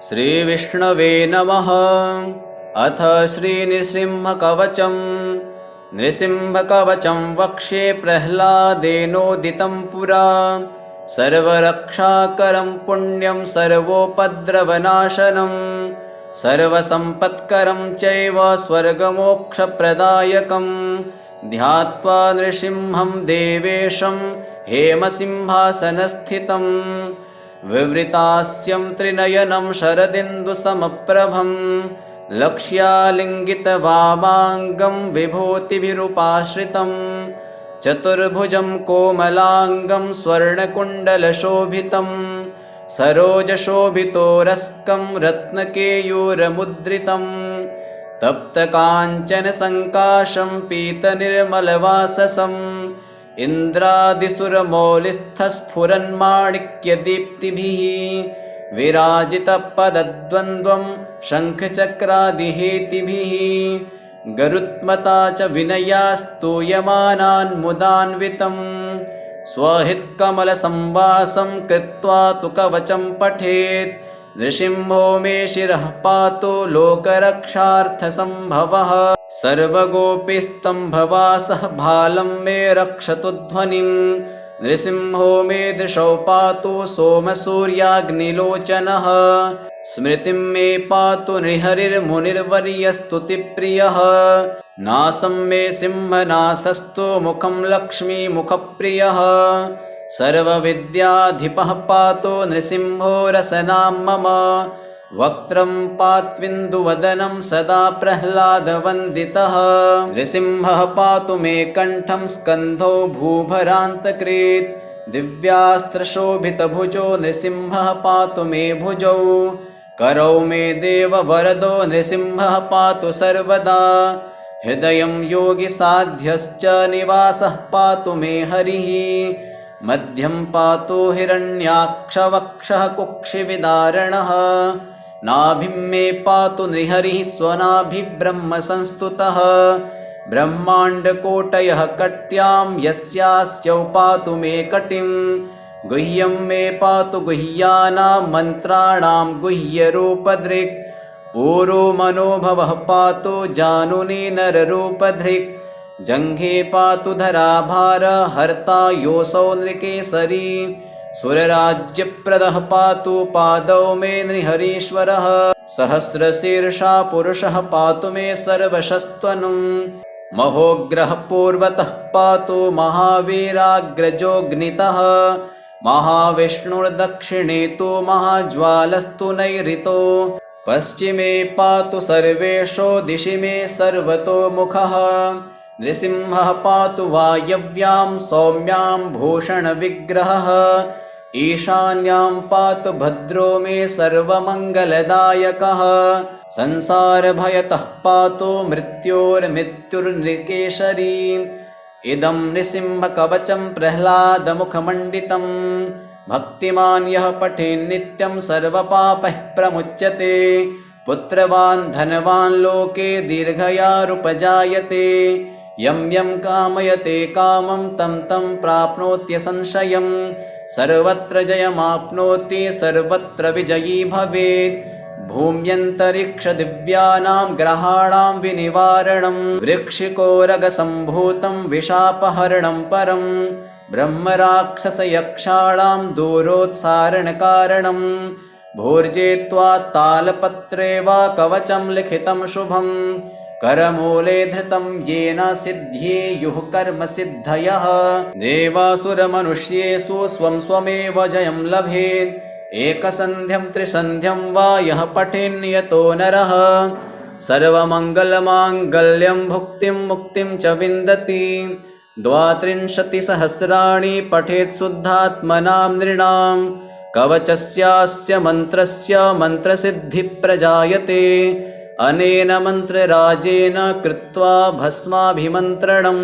श्रीविष्णवे नमः। अथ श्रीनृसिंहकवचम्। नृसिंहकवचं वक्ष्ये प्रह्लादेनोदितं पुरा। सर्वरक्षाकरं पुण्यं सर्वोपद्रवनाशनं सर्वसम्पत्करं चैव स्वर्गमोक्षप्रदायकं ध्यात्वा नृसिंहं देवेशं हेमसिंहासनस्थितं विवृतास्यं त्रिनयनं शरदिन्दुसमप्रभं लक्ष्यालिङ्गितवामाङ्गं विभूतिभिरुपाश्रितं चतुर्भुजं कोमलाङ्गं स्वर्णकुण्डलशोभितं सरोजशोभितोरस्कं रत्नकेयूरमुद्रितं तप्तकाञ्चनसङ्काशं पीतनिर्मलवाससं इन्द्रादिसुरमौलिस्थस्फुरन्माणिक्यदीप्तिभिः विराजितपदद्वन्द्वं शङ्खचक्रादिहेतिभिः गरुत्मता च विनया स्तूयमानान्मुदान्वितं स्वहितकमलसंवासं कृत्वा तु कवचं पठेत् नृसिंहो मे शिरः पातु लोकरक्षार्थसम्भवः सर्वगोपीस्तम्भवासः भालं मे रक्षतु ध्वनिं नृसिंहो मे दृशौ पातु सोमसूर्याग्निलोचनः स्मृतिं मे पातु नृहरिर्मुनिर्वर्यस्तुतिप्रियः नासं मे सिंहनासस्तु मुखं लक्ष्मीमुखप्रियः सर्वविद्याधिपः पातु नृसिंहो रसनां मम वक्त्रं पात्विन्दुवदनं सदा प्रह्लादवन्दितः नृसिंहः पातु मे कण्ठं स्कन्धौ भूभरान्तकृत् दिव्यास्त्रशोभितभुजो नृसिंहः पातु मे भुजौ करौ मे देववरदो नृसिंहः पातु सर्वदा हृदयं योगिसाध्यश्च निवासः पातु मे हरिः मध्यं पातु हिरण्याक्षवक्षः कुक्षिविदारणः नाभिं मे पातु नृहरिः स्वनाभिब्रह्मसंस्तुतः ब्रह्माण्डकोटयः कट्यां यस्यास्यौ पातु मे कटिं गुह्यं मे पातु गुह्यानां मन्त्राणां गुह्यरूपधृक् ऊरो मनोभवः पातु जानुनी नररूपधृक् जङ्घे पातु धराभार हर्ता योऽसौ नृकेसरी सुरराज्यप्रदः पातु पादौ मे नृहरीश्वरः सहस्रशीर्षा पुरुषः पातु मे सर्वशस्त्वनं महोग्रः पूर्वतः पातु महावीराग्रजोऽग्नितः महाविष्णुर्दक्षिणे तु महाज्वालस्तु नैऋतो पश्चिमे पातु सर्वेषु दिशि मे सर्वतोमुखः नृसिंहः पातु वायव्यां सौम्यां भूषणविग्रहः ईशान्यां पातु भद्रो मे सर्वमङ्गलदायकः संसारभयतः पातु मृत्योर्मृत्युर्नृकेशरी इदं नृसिंहकवचं प्रह्लादमुखमण्डितं भक्तिमान् यः पठेन्नित्यं सर्वपापैः प्रमुच्यते पुत्रवान् धनवान् लोके दीर्घयारुपजायते यं यं कामयते कामं तं तं प्राप्नोत्यसंशयं सर्वत्र जयमाप्नोति सर्वत्र विजयी भवेत् भूम्यन्तरिक्षदिव्यानां ग्रहाणां विनिवारणं वृक्षिकोरगसम्भूतं विशापहरणं परं ब्रह्मराक्षसयक्षाणां दूरोत्सारणकारणं भूर्जित्वा तालपत्रे वा कवचं लिखितं शुभं करमूले धृतं येन सिद्ध्येयुः कर्मसिद्धयः देवासुरमनुष्येषु स्वं स्वमेव जयं लभेत् एकसन्ध्यं त्रिसन्ध्यं वा यः पठेन्यतो नरः सर्वमङ्गलमाङ्गल्यं भुक्तिं मुक्तिं च विन्दति 32 सहस्राणि पठेत् शुद्धात्मनां नृणां कवचस्यास्य मन्त्रस्य मन्त्रसिद्धिप्रजायते अनेन मन्त्रराजेन कृत्वा भस्माभिमन्त्रणं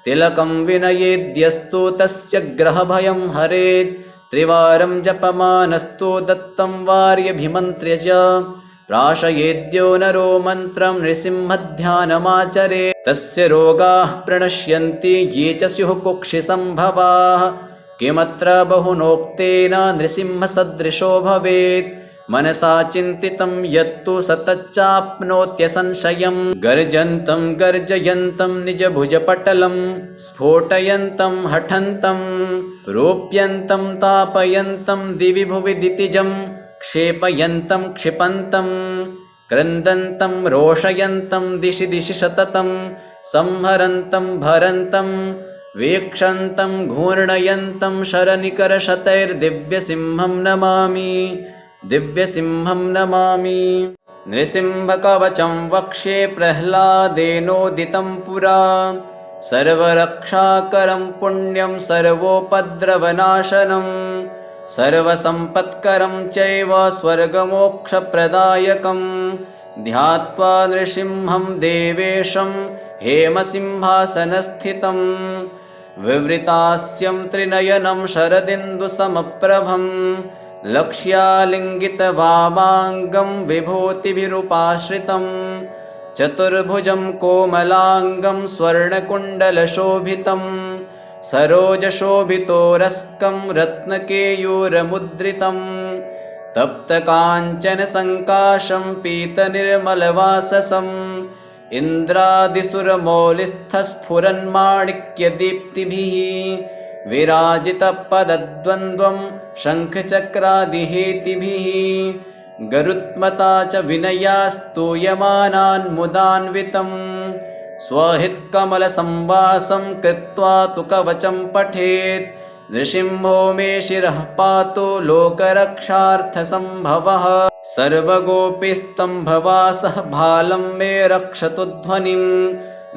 तिलकं विनयेद्यस्तु तस्य ग्रहभयं हरेत् त्रिवारं जपमानस्तु दत्तं वार्यभिमन्त्र्य च प्राशयेद्यो नरो मन्त्रं नृसिंहध्यानमाचरे तस्य रोगाः प्रणश्यन्ति ये च स्युः कुक्षिसम्भवाः किमत्र बहुनोक्तेन नृसिंहसदृशो भवेत् मनसा चिन्तितं यत्तु सतच्चाप्नोत्यसंशयम् गर्जन्तं गर्जयन्तं निजभुजपटलं स्फोटयन्तं हठन्तं रोप्यन्तं तापयन्तं दिवि भुवि दितिजं क्षेपयन्तं क्षिपन्तं क्रन्दन्तं रोषयन्तं दिशि दिशि सततं संहरन्तं भरन्तं वीक्षन्तं घूर्णयन्तं शरनिकरशतैर्दिव्यसिंहं नमामि दिव्यसिंहं नमामि। नृसिंहकवचं वक्ष्ये प्रह्लादेनोदितं पुरा सर्वरक्षाकरं पुण्यं सर्वोपद्रवनाशनं सर्वसम्पत्करं चैव स्वर्गमोक्षप्रदायकं ध्यात्वा नृसिंहं देवेशं हेमसिंहासनस्थितं विवृतास्यं त्रिनयनं शरदिन्दुसमप्रभं लक्ष्यालिङ्गितवामाङ्गं विभूतिभिरुपाश्रितं चतुर्भुजं कोमलाङ्गं स्वर्णकुण्डलशोभितं सरोजशोभितोरस्कं रत्नकेयूरमुद्रितं तप्तकाञ्चनसङ्काशं पीतनिर्मलवाससं इन्द्रादिसुरमौलिस्थस्फुरन्माणिक्यदीप्तिभिः विराजितपदद्वन्द्वं शङ्खचक्रादिहेतिभिः गरुत्मता च विनया स्तूयमानान्मुदान्वितं स्वहितकमलसंवासं कृत्वा तु कवचं पठेत् नृसिंहो मे शिरः पातु लोकरक्षार्थसम्भवः सर्वगोपीस्तम्भवासः भालं मे रक्षतु ध्वनिं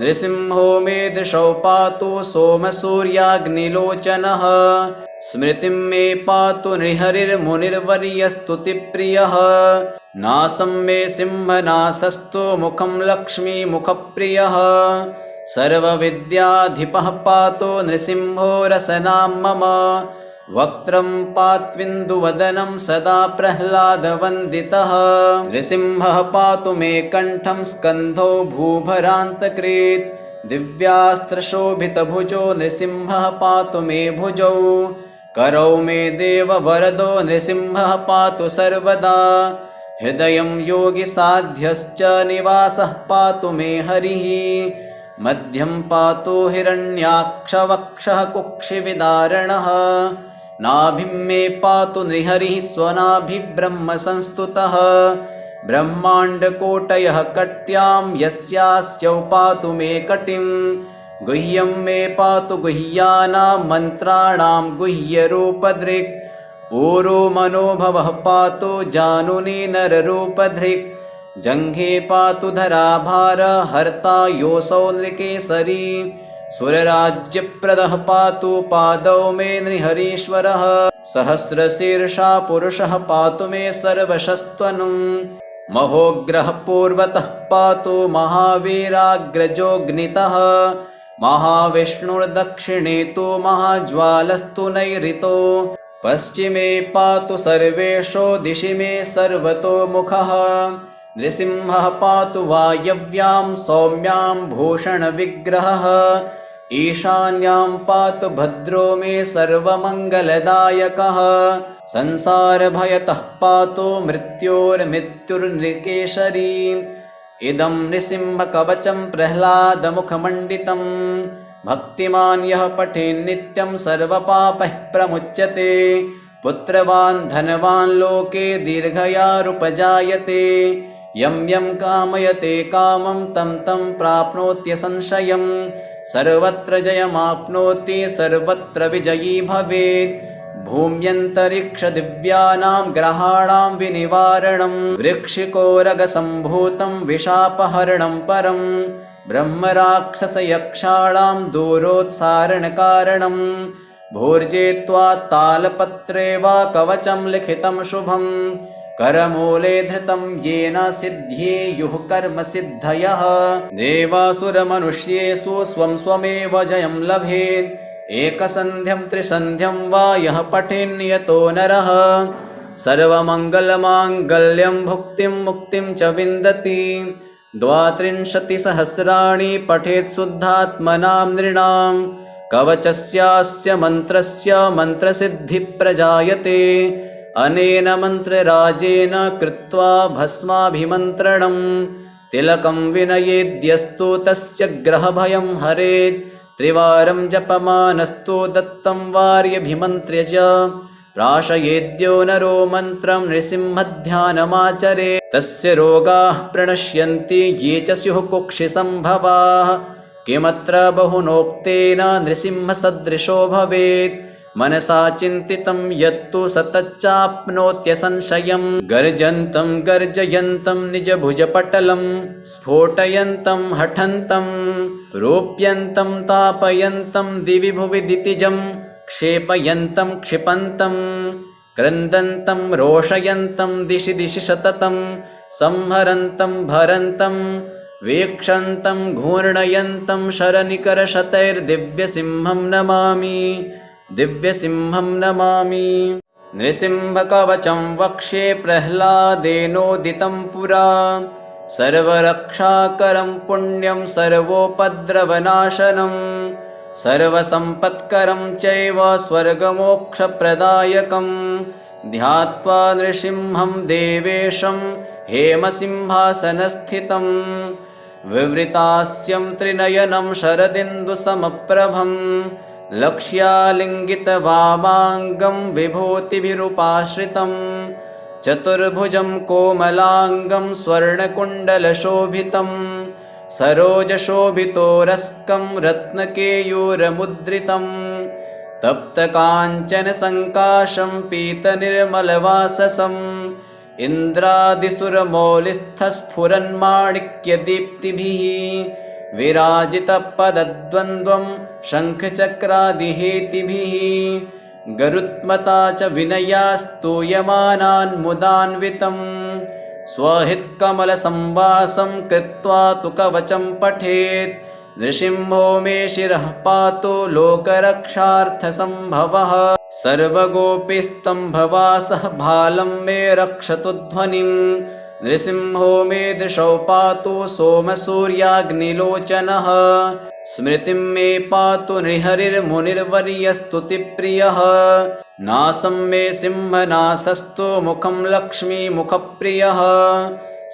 नृसिंहो मे दृशौ पातु सोमसूर्याग्निलोचनः स्मृतिं मे पातु नृहरिर्मुनिर्वर्यस्तुतिप्रियः नासं मे सिंहनासस्तु मुखं लक्ष्मीमुखप्रियः सर्वविद्याधिपः पातु नृसिंहो रसनां मम वक्त्रं पात्विन्दुवदनं सदा प्रह्लादवन्दितः नृसिंहः पातु मे कण्ठं स्कन्धौ भूभरान्तकृत् दिव्यास्त्रशोभितभुजो नृसिंहः पातु मे भुजौ करौ मे देववरदो नृसिंहः पातु सर्वदा हृदयं योगिसाध्यश्च निवासः पातु मे हरिः मध्यं पातु हिरण्याक्षवक्षः कुक्षिविदारणः नाभिं मे पातु नृहरिः स्वनाभिब्रह्मसंस्तुतः ब्रह्माण्डकोटयः कट्यां यस्यास्यौ पातु मे कटिं गुह्यं मे पातु गुह्यानां मन्त्राणां गुह्यरूपधृक् ऊरो मनोभवः पातु जानुनी नररूपधृक् जङ्घे पातु धराभार हर्ता योऽसौ नृकेसरी सुरराज्यप्रदः पातु पादौ मे नृहरीश्वरः सहस्रशीर्षा पुरुषः पातु मे सर्वशस्त्वनुम् महोग्रः पूर्वतः पातु महावीराग्रजोऽग्नितः महाविष्णुर्दक्षिणे तु महाज्वालस्तु नैऋतो पश्चिमे पातु सर्वेषु दिशि मे सर्वतोमुखः नृसिंहः पातु वायव्यां सौम्यां भूषणविग्रहः ईशान्यां पातु भद्रो मे सर्वमङ्गलदायकः संसारभयतः पातु मृत्योर्मृत्युर्नृकेशरी इदं नृसिंहकवचं प्रह्लादमुखमण्डितं भक्तिमान् यः पठेन्नित्यं सर्वपापैः प्रमुच्यते पुत्रवान् धनवान् लोके दीर्घयारुपजायते यं यं कामयते कामं तं तं प्राप्नोत्यसंशयं सर्वत्र जयमाप्नोति सर्वत्र विजयी भवेत् भूम्यन्तरिक्षदिव्यानां ग्रहाणां विनिवारणं वृक्षिकोरगसम्भूतं विशापहरणं परं ब्रह्मराक्षसयक्षाणां दूरोत्सारणकारणं भोर्जेत्वा तालपत्रे वा कवचं लिखितं शुभं करमूले धृतं येन सिद्ध्येयुः कर्मसिद्धयः देवासुरमनुष्येषु स्वं स्वमेव जयं लभेत् एकसन्ध्यं त्रिसन्ध्यं वा यः पठेन्यतो नरः सर्वमङ्गलमाङ्गल्यं भुक्तिं मुक्तिं च विन्दति 32 सहस्राणि पठेत् शुद्धात्मनां नृणां कवचस्यास्य मन्त्रस्य मन्त्रसिद्धिप्रजायते अनेन मन्त्रराजेन कृत्वा भस्माभिमन्त्रणम् तिलकं विनयेद्यस्तु तस्य ग्रहभयं हरेत् त्रिवारं जपमानस्तु दत्तं वार्यभिमन्त्र्य च प्राशयेद्यो नरो मन्त्रं नृसिंहध्यानमाचरेत् तस्य रोगाः प्रणश्यन्ति ये च स्युः कुक्षिसम्भवाः किमत्र बहुनोक्तेन नृसिंहसदृशो भवेत् मनसा चिन्तितं यत्तु सतच्चाप्नोत्यसंशयं गर्जन्तं गर्जयन्तं निजभुजपटलं स्फोटयन्तं हठन्तं रोप्यन्तं तापयन्तं दिवि भुवि दितिजं क्षेपयन्तं क्षिपन्तं क्रन्दन्तं रोषयन्तं दिशि दिशि सततं संहरन्तं भरन्तं वीक्षन्तं घूर्णयन्तं शरनिकरशतैर्दिव्यसिंहं नमामि दिव्यसिंहं नमामि। नृसिंहकवचं वक्षे प्रह्लादेनोदितं पुरा सर्वरक्षाकरं पुण्यं सर्वोपद्रवनाशनं सर्वसम्पत्करं चैव स्वर्गमोक्षप्रदायकं ध्यात्वा नृसिंहं देवेशं हेमसिंहासनस्थितं विवृतास्यं त्रिनयनं शरदिन्दुसमप्रभं लक्ष्यालिङ्गितवामाङ्गं विभूतिभिरुपाश्रितं चतुर्भुजं कोमलाङ्गं स्वर्णकुण्डलशोभितं सरोजशोभितोरस्कं रत्नकेयूरमुद्रितं तप्तकाञ्चनसङ्काशं पीतनिर्मलवाससम् इन्द्रादिसुरमौलिस्थस्फुरन्माणिक्यदीप्तिभिः विराजितपदद्वन्द्वं शङ्खचक्रादिहेतिभिः गरुत्मता च विनया स्तूयमानान्मुदान्वितं स्वहित्कमलसंवासं कृत्वा तु कवचं पठेत् नृसिंहो मे शिरः पातु लोकरक्षार्थसम्भवः सर्वगोपीस्तम्भवासः भालं मे रक्षतु ध्वनिं नृसिंहो मे दृशौ पातु सोमसूर्याग्निलोचनः स्मृतिं मे पातु नृहरिर्मुनिर्वर्यस्तुतिप्रियः नासं मे सिंहनासस्तु मुखं लक्ष्मीमुखप्रियः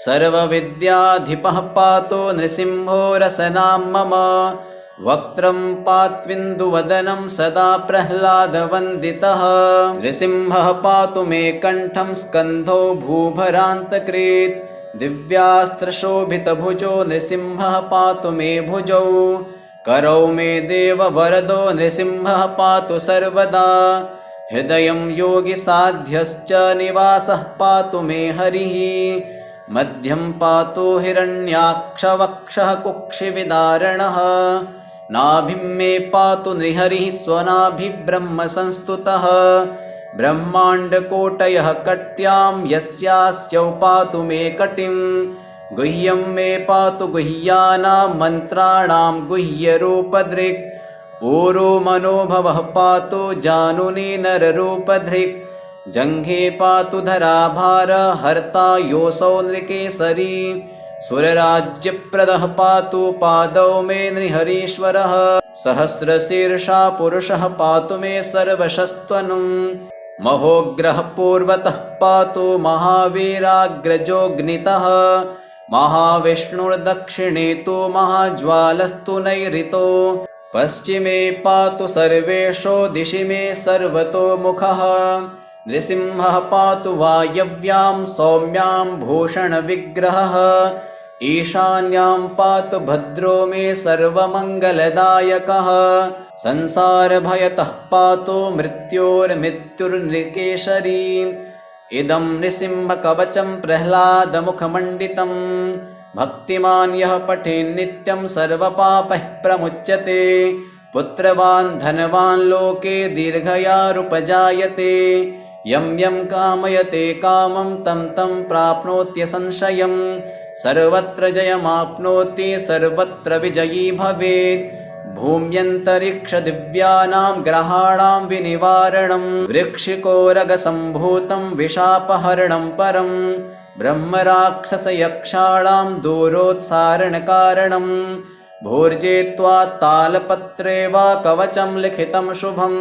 सर्वविद्याधिपः पातु नृसिंहो रसनां मम वक्त्रं पात्विन्दुवदनं सदा प्रह्लादवन्दितः नृसिंहः पातु मे कण्ठं स्कन्धो भूभरान्तकृत् दिव्यास्त्रशोभितभुजो नृसिंहः पातु मे भुजौ करौ मे देववरदो नृसिंहः पातु सर्वदा हृदयं योगिसाध्यश्च निवासः पातु मे हरिः मध्यं पातु हिरण्याक्षवक्षः कुक्षिविदारणः नाभिं मे पातु नृहरिः स्वनाभिब्रह्मसंस्तुतः ब्रह्माण्डकोटयः कट्यां यस्यास्यौ पातु मे कटिं गुह्यं मे पातु गुह्यानां मन्त्राणां गुह्यरूपधृक् ऊरो मनोभवः पातु जानुनी नररूपधृक् जङ्घे पातु धराभार हर्ता योऽसौ नृकेसरी सुरराज्यप्रदः पातु पादौ मे नृहरीश्वरः सहस्रशीर्षा पुरुषः पातु मे सर्वशस्त्वनुं महोग्रः पूर्वतः पातु महावीराग्रजोऽग्नितः महाविष्णुर्दक्षिणे तु महाज्वालस्तु नैऋतो पश्चिमे पातु सर्वेषु दिशि मे सर्वतोमुखः नृसिंहः पातु वायव्यां सौम्यां भूषणविग्रहः ईशान्यां पातु भद्रो मे सर्वमङ्गलदायकः संसारभयतः पातु मृत्योर्मृत्युर्नृकेशरी इदं नृसिंहकवचं प्रह्लादमुखमण्डितं भक्तिमान् यः पठेन्नित्यं सर्वपापैः प्रमुच्यते पुत्रवान् धनवान् लोके दीर्घयारुपजायते यं यं कामयते कामं तं तं प्राप्नोत्यसंशयं सर्वत्र जयमाप्नोति सर्वत्र विजयी भवेत् भूम्यन्तरिक्षदिव्यानां ग्रहाणां विनिवारणं वृक्षिकोरगसम्भूतं विशापहरणं परं ब्रह्मराक्षसयक्षाणां दूरोत्सारणकारणं भूर्जे त्वा तालपत्रे वा कवचं लिखितं शुभं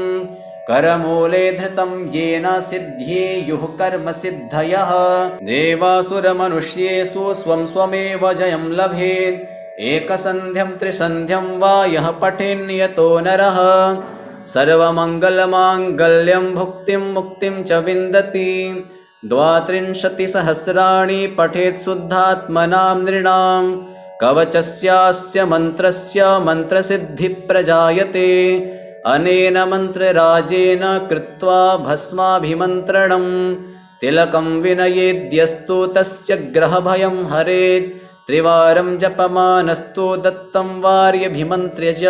करमूले धृतं येन सिद्ध्येयुः कर्मसिद्धयः। देवासुरमनुष्येषु स्वं स्वमेव जयं लभेत्। एकसन्ध्यं त्रिसन्ध्यं वा यः पठेन्यतो नरः। सर्वमङ्गलमाङ्गल्यं भुक्तिं मुक्तिं च विन्दति। 32 सहस्राणि पठेत् शुद्धात्मनां नृणां। कवचस्यास्य मन्त्रस्य मन्त्रसिद्धिप्रजायते। अनेन मन्त्रराजेन कृत्वा भस्माभिमन्त्रणं। तिलकं विनयेद्यस्तु तस्य ग्रहभयं हरेत्। त्रिवारं जपमानस्तु दत्तं वार्यभिमन्त्र्य च।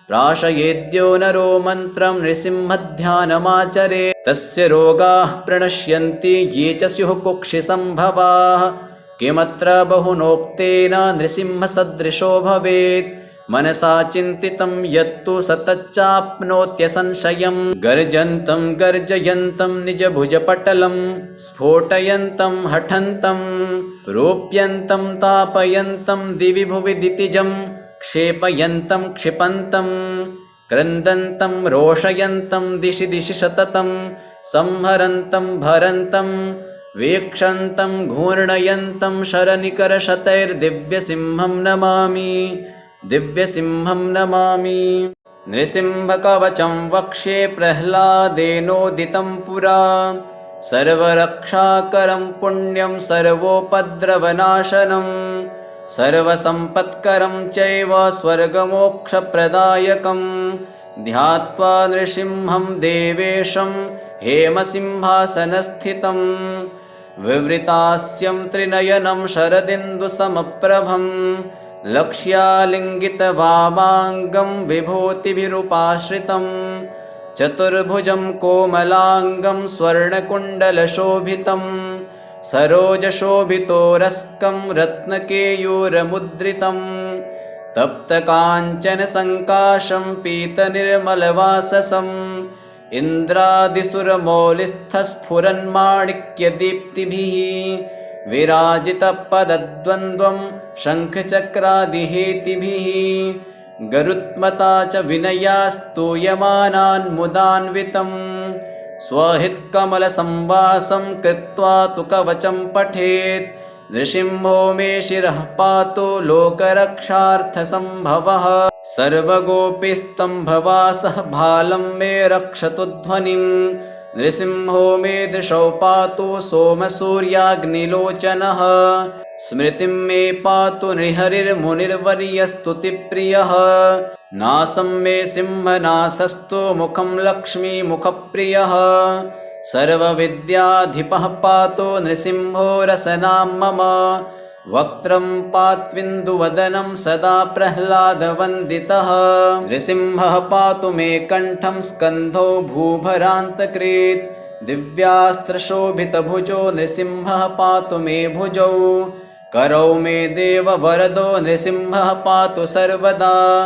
प्राशयेद्यो नरो मन्त्रं नृसिंहध्यानमाचरेत्। तस्य रोगाः प्रणश्यन्ति ये च स्युः कुक्षिसम्भवाः। किमत्र बहुनोक्तेन नृसिंहसदृशो भवेत्। मनसा चिन्तितं यत्तु स तच्चाप्नोत्यसंशयम्। गर्जन्तं गर्जयन्तं निजभुजपटलं। स्फोटयन्तं हठन्तं रोप्यन्तं तापयन्तं दिवि भुवि दितिजं। क्षेपयन्तं क्षिपन्तं क्रन्दन्तं रोषयन्तं दिशि दिशि सततं। संहरन्तं भरन्तं वीक्षन्तं घूर्णयन्तं शरनिकरशतैर्दिव्यसिंहं नमामि। दिव्यसिंहं नमामि। नृसिंहकवचं वक्ष्ये प्रह्लादेनोदितं पुरा। सर्वरक्षाकरं पुण्यं सर्वोपद्रवनाशनं। सर्वसम्पत्करं चैव स्वर्गमोक्षप्रदायकं। ध्यात्वा नृसिंहं देवेशं हेमसिंहासनस्थितं। विवृतास्यं त्रिनयनं शरदिन्दुसमप्रभं। लक्ष्यालिङ्गितवामाङ्गं विभूतिभिरुपाश्रितं। चतुर्भुजं कोमलाङ्गं स्वर्णकुण्डलशोभितं। सरोजशोभितोरस्कं रत्नकेयूरमुद्रितं। तप्तकाञ्चनसङ्काशं पीतनिर्मलवाससं। इन्द्रादिसुरमौलिस्थस्फुरन्माणिक्यदीप्तिभिः। विराजितपदद्वन्द्वं शङ्खचक्रादिहेतिभिः। गरुत्मता च विनया स्तूयमानान्मुदान्वितं। स्वहितकमलसंवासं कृत्वा तु कवचं पठेत्। नृसिंहो मे शिरः पातु लोकरक्षार्थसम्भवः। सर्वगोपीस्तम्भवासः भालं मे रक्षतु ध्वनिम्। नृसिंहो मे दृशौ पातु सोमसूर्याग्निलोचनः। स्मृतिं मे पातु नृहरिर्मुनिर्वर्यस्तुतिप्रियः। नासं मे सिंहनासस्तु मुखं लक्ष्मीमुखप्रियः। सर्वविद्याधिपः पातु नृसिंहो रसनां मम। वक्त्रं पात्विन्दुवदनं सदा प्रह्लादवन्दितः। नृसिंहः पातु मे कण्ठं स्कन्धौ भूभरान्तकृत्। दिव्यास्त्रशोभितभुजो नृसिंहः पातु मे भुजौ। करौ मे देववरदो नृसिंहः पातु सर्वदा।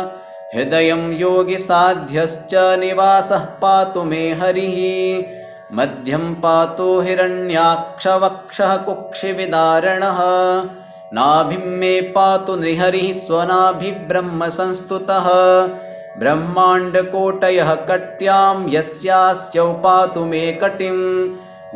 हृदयं योगिसाध्यश्च निवासः पातु मे हरिः। मध्यं पातु हिरण्याक्षवक्षः कुक्षिविदारणः। नाभिं मे पातु नृहरिः स्वनाभिब्रह्मसंस्तुतः। ब्रह्माण्डकोटयः कट्यां यस्यास्यौ पातु मे कटिं।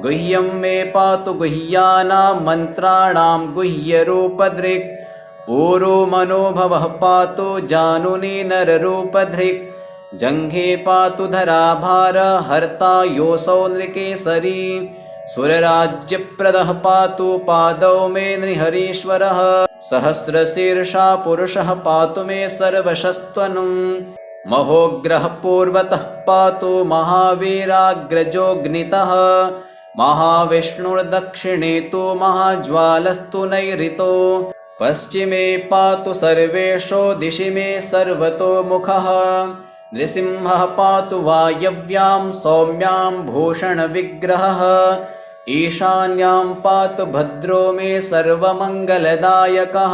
गुह्यं मे पातु गुह्यानां मन्त्राणां गुह्यरूपधृक्। ऊरो मनोभवः पातु जानुनी नररूपधृक्। जङ्घे पातु धराभार हर्ता योऽसौ नृकेसरी। सुरराज्यप्रदः पातु पादौ मे नृहरीश्वरः। सहस्रशीर्षा पुरुषः पातु मे सर्वशस्त्वनुम्। महोग्रः पूर्वतः पातु महावीराग्रजोऽग्नितः। महाविष्णुर्दक्षिणे तु महाज्वालस्तु नैऋतो। पश्चिमे पातु सर्वेषु दिशि मे सर्वतोमुखः। नृसिंहः पातु वायव्यां सौम्यां भूषणविग्रहः। ईशान्यां पातु भद्रो मे सर्वमङ्गलदायकः।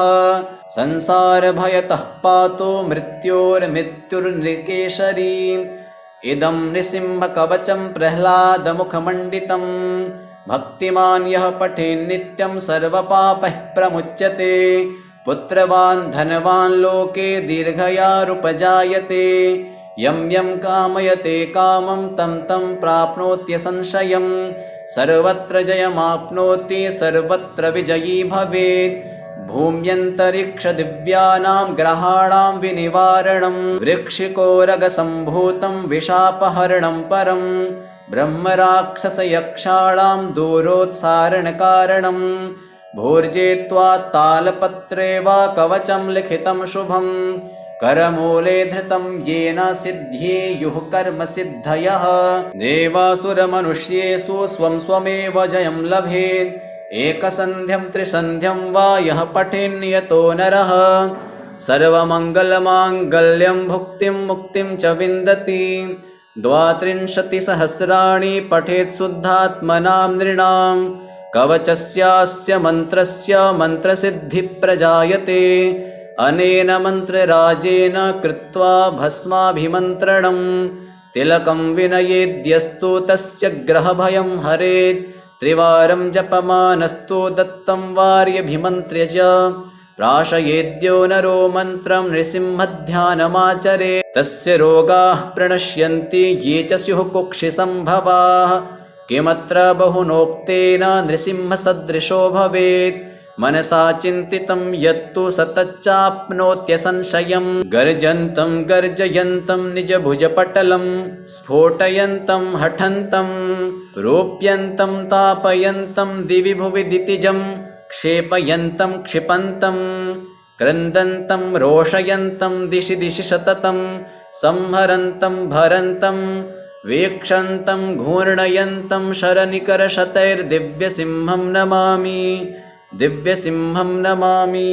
संसारभयतः पातु मृत्योर्मृत्युर्नृकेशरी। इदं नृसिंहकवचं प्रह्लादमुखमण्डितं। भक्तिमान् यः पठेन्नित्यं सर्वपापैः प्रमुच्यते। पुत्रवान् धनवान् लोके दीर्घयारुपजायते। यं यं कामयते कामं तं तं प्राप्नोत्यसंशयम् सर्वत्र जयमाप्नोति सर्वत्र विजयी भवेत् भूम्यन्तरिक्षदिव्यानां ग्रहाणां विनिवारणं वृक्षिकोरगसम्भूतं विशापहरणं परं ब्रह्मराक्षसयक्षाणां दूरोत्सारणकारणं भूर्जित्वा तालपत्रे वा कवचं लिखितं शुभं करमूले धृतं येन सिद्ध्येयुः कर्मसिद्धयः देवासुरमनुष्येषु स्वं स्वमेव जयं लभेत् एकसन्ध्यं त्रिसन्ध्यं वा यः पठेन्यतो नरः सर्वमङ्गलमाङ्गल्यं भुक्तिं मुक्तिं च विन्दति 32 सहस्राणि पठेत् शुद्धात्मनां नृणां कवचस्यास्य मन्त्रस्य मन्त्रसिद्धिप्रजायते अनेन मन्त्रराजेन कृत्वा भस्माभिमन्त्रणं तिलकं विनयेद्यस्तु तस्य ग्रहभयं हरेत् त्रिवारं जपमानस्तु दत्तं वार्यभिमन्त्र्य च प्राशयेद्यो नरो मन्त्रं नृसिंहध्यानमाचरेत् तस्य रोगाः प्रणश्यन्ति ये च स्युः कुक्षिसम्भवाः किमत्र बहुनोक्तेन नृसिंहसदृशो भवेत् मनसा चिन्तितं यत्तु सतच्चाप्नोत्यसंशयं गर्जन्तं गर्जयन्तं निजभुजपटलं स्फोटयन्तं हठन्तं रोप्यन्तं तापयन्तं दिवि भुवि दितिजं क्षेपयन्तं क्षिपन्तं क्रन्दन्तं रोषयन्तं दिशि दिशि सततं संहरन्तं भरन्तं वीक्षन्तं घूर्णयन्तं शरनिकरशतैर्दिव्यसिंहं नमामि दिव्यसिंहं नमामि।